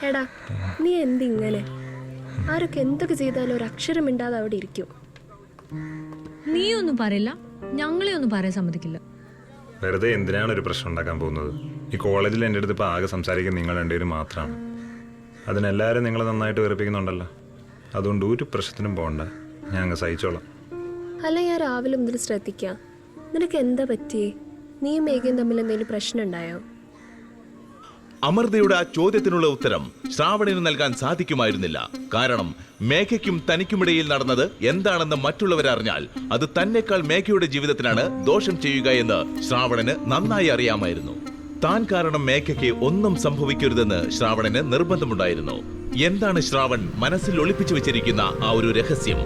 എടാ നീ എന്തിങ്ങനെ? ആരൊക്കെ എന്തൊക്കെ ചെയ്താലും ഒരു അക്ഷരം മിണ്ടാതെ അവിടെ ഇരിക്കും. നീയൊന്നും പറയില്ല, ഞങ്ങളെ ഒന്നും പറയാൻ സമ്മതിക്കില്ല. വെറുതെ എന്തിനാണ് ഒരു പ്രശ്നം ഉണ്ടാക്കാൻ പോകുന്നത്? ഈ കോളേജിൽ എൻ്റെ അടുത്ത് ഇപ്പോൾ ആകെ സംസാരിക്കുന്നത് നിങ്ങൾ രണ്ടുപേരും മാത്രമാണ്. അതിനെല്ലാവരും നിങ്ങൾ നന്നായിട്ട് വെറുപ്പിക്കുന്നുണ്ടല്ലോ. അതുകൊണ്ട് ഒരു പ്രശ്നത്തിനും പോകണ്ട, ഞാൻ അങ്ങ് സഹിച്ചോളാം. അല്ല, ഞാൻ രാവിലെ മുതൽ ശ്രദ്ധിക്കാം. നിനക്ക് എന്താ പറ്റിയേ? നീയും മേഘയും തമ്മിൽ എന്തെങ്കിലും പ്രശ്നം ഉണ്ടായോ? അമൃതയുടെ ആ ചോദ്യത്തിനുള്ള ഉത്തരം ശ്രാവണിന് നൽകാൻ സാധിക്കുമായിരുന്നില്ല. കാരണം മേഘയ്ക്കും തനിക്കുമിടയിൽ നടന്നത് എന്താണെന്ന് മറ്റുള്ളവരറിഞ്ഞാൽ അത് തന്നെക്കാൾ മേഘയുടെ ജീവിതത്തിനാണ് ദോഷം ചെയ്യുക എന്ന് ശ്രാവണന് നന്നായി അറിയാമായിരുന്നു. താൻ കാരണം മേഘയ്ക്ക് ഒന്നും സംഭവിക്കരുതെന്ന് ശ്രാവണന് നിർബന്ധമുണ്ടായിരുന്നു. എന്താണ് ശ്രാവൺ മനസ്സിൽ ഒളിപ്പിച്ചു വെച്ചിരിക്കുന്ന ആ ഒരു രഹസ്യം?